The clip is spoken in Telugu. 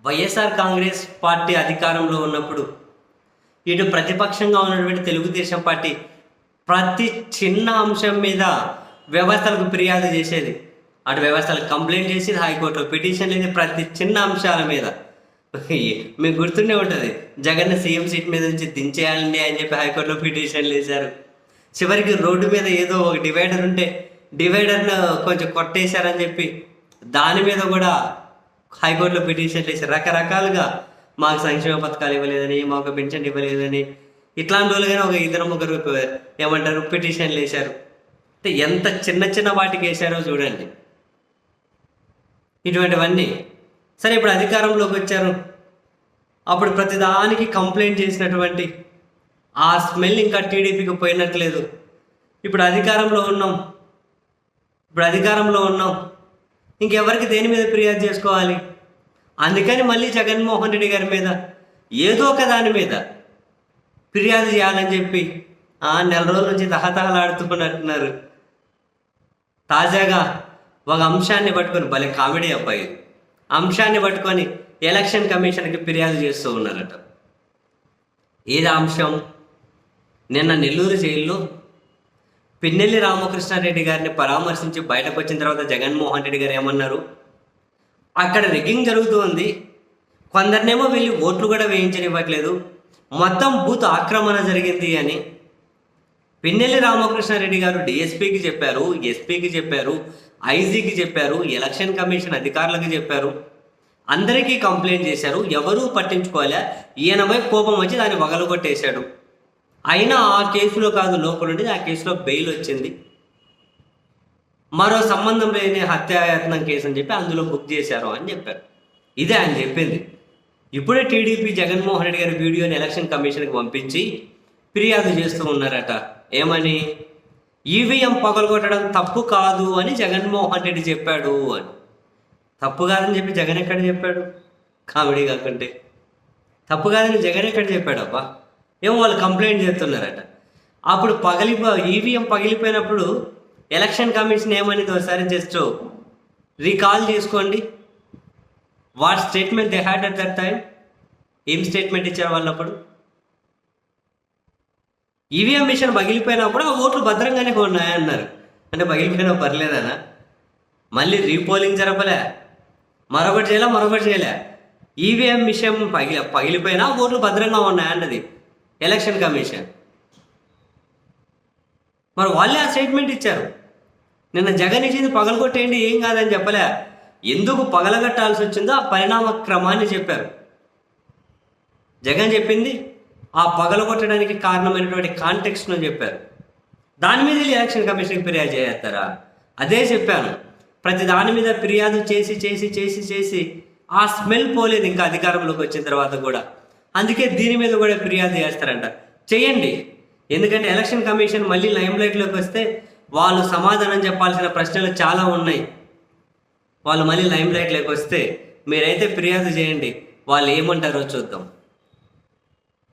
వైఎస్ఆర్ కాంగ్రెస్ పార్టీ అధికారంలో ఉన్నప్పుడు ఇటు ప్రతిపక్షంగా ఉన్నటువంటి తెలుగుదేశం పార్టీ ప్రతి చిన్న అంశం మీద వ్యవస్థలకు ఫిర్యాదు చేసేది. అటు వ్యవస్థలకు కంప్లైంట్ చేసేది, హైకోర్టులో పిటిషన్ లేదు ప్రతి చిన్న అంశాల మీద. మీకు గుర్తుండే ఉంటుంది, జగన్ సీఎం సీట్ మీద నుంచి దించేయాలండి అని చెప్పి హైకోర్టులో పిటిషన్లు వేశారు. చివరికి రోడ్డు మీద ఏదో ఒక డివైడర్ ఉంటే డివైడర్ను కొంచెం కొట్టేశారని చెప్పి దాని మీద కూడా హైకోర్టులో పిటిషన్లు వేసారు. రకరకాలుగా మాకు సంక్షేమ పథకాలు ఇవ్వలేదని, మాకు పెన్షన్ ఇవ్వలేదని, ఇట్లాంటి రోజులుగానే ఒక ఇద్దరు ముగ్గురు ఏమంటారు పిటిషన్లు వేశారు. అంటే ఎంత చిన్న చిన్న వాటికి వేశారో చూడండి. ఇటువంటివన్నీ సరే, ఇప్పుడు అధికారంలోకి వచ్చారు. అప్పుడు ప్రతిదానికి కంప్లైంట్ చేసినటువంటి ఆ స్మెల్ ఇంకా టీడీపీకి పోయినట్లేదు. ఇప్పుడు అధికారంలో ఉన్నాం, ఇంకెవరికి దేని మీద ఫిర్యాదు చేసుకోవాలి? అందుకని మళ్ళీ జగన్మోహన్ రెడ్డి గారి మీద ఏదో ఒక దాని మీద ఫిర్యాదు చేయాలని చెప్పి నెల రోజుల నుంచి తహతహలాడుతున్నట్టున్నారు. తాజాగా ఒక అంశాన్ని పట్టుకొని, భలే కామెడీ అబ్బాయి, అంశాన్ని పట్టుకొని ఎలక్షన్ కమిషన్కి ఫిర్యాదు చేస్తూ ఉన్నారట. ఏది అంశం? నిన్న నెల్లూరు జైల్లో పిన్నెల్లి రామకృష్ణారెడ్డి గారిని పరామర్శించి బయటకు వచ్చిన తర్వాత జగన్మోహన్ రెడ్డి గారు ఏమన్నారు? అక్కడ రిగ్గింగ్ జరుగుతుంది, కొందరినేమో వెళ్ళి ఓట్లు కూడా వేయించనివ్వట్లేదు, మొత్తం బూత్ ఆక్రమణ జరిగింది అని పిన్నెల్లి రామకృష్ణారెడ్డి గారు డిఎస్పీకి చెప్పారు, ఎస్పీకి చెప్పారు, ఐజీకి చెప్పారు, ఎలక్షన్ కమిషన్ అధికారులకు చెప్పారు, అందరికీ కంప్లైంట్ చేశారు. ఎవరూ పట్టించుకోలే. ఈయనపై కోపం వచ్చి దాన్ని వగలగొట్టేశాడు. అయినా ఆ కేసులో కాదు, లోపల నుండి ఆ కేసులో బెయిల్ వచ్చింది. మరో సంబంధం లేని హత్యాయత్నం కేసు అని చెప్పి అందులో బుక్ చేశారు అని చెప్పారు. ఇదే ఆయన చెప్పింది. ఇప్పుడే టీడీపీ జగన్మోహన్ రెడ్డి గారి వీడియోని ఎలక్షన్ కమిషన్కి పంపించి ఫిర్యాదు చేస్తూ ఉన్నారట. ఏమని? ఈవీఎం పగలగొట్టడం తప్పు కాదు అని జగన్మోహన్ రెడ్డి చెప్పాడు అని. తప్పు కాదని చెప్పి జగన్ ఎక్కడ చెప్పాడు? కామెడీ కాకుంటే తప్పు కాదని జగన్ ఎక్కడ చెప్పాడు? అబ్బా, ఏమో వాళ్ళు కంప్లైంట్ చేస్తున్నారట. అప్పుడు ఈవీఎం పగిలిపోయినప్పుడు ఎలక్షన్ కమిషన్ ఏమని ఒకసారి జస్ట్ రీకాల్ చేసుకోండి. What statement they had at that time? ఏం స్టేట్మెంట్ ఇచ్చారు వాళ్ళు అప్పుడు? ఈవీఎం మిషన్ పగిలిపోయినప్పుడు ఆ ఓట్లు భద్రంగానే ఉన్నాయన్నారు. అంటే పగిలిపోయినా పర్లేదనా? మళ్ళీ రీపోలింగ్ జరపలే, మరొకటి చేయలే. ఈవీఎం మిషన్ పగిలిపోయినా ఓట్లు భద్రంగా ఉన్నాయన్నది ఎలక్షన్ కమిషన్. మరి వాళ్ళే ఆ స్టేట్మెంట్ ఇచ్చారు. నిన్న జగన్ ఇచ్చింది పగలగొట్టేయండి, ఏం కాదని చెప్పలే. ఎందుకు పగలగట్టాల్సి వచ్చిందో ఆ పరిణామ క్రమాన్ని చెప్పారు. జగన్ చెప్పింది ఆ పగలగొట్టడానికి కారణమైనటువంటి కాంటెక్స్ట్ను చెప్పారు. దాని మీద ఎలక్షన్ కమిషన్కి ఫిర్యాదు చేస్తారా? అదే చెప్పాను. ప్రతి దాని మీద ఫిర్యాదు చేసి ఆ స్మెల్ పోలేదు ఇంకా అధికారంలోకి వచ్చిన తర్వాత కూడా. అందుకే దీని మీద కూడా ఫిర్యాదు చేస్తారంట. చేయండి. ఎందుకంటే ఎలక్షన్ కమిషన్ మళ్ళీ లైమ్లైట్లోకి వస్తే వాళ్ళు సమాధానం చెప్పాల్సిన ప్రశ్నలు చాలా ఉన్నాయి. వాళ్ళు మళ్ళీ లైమ్లైట్లోకి వస్తే మీరైతే ఫిర్యాదు చేయండి, వాళ్ళు ఏమంటారో చూద్దాం.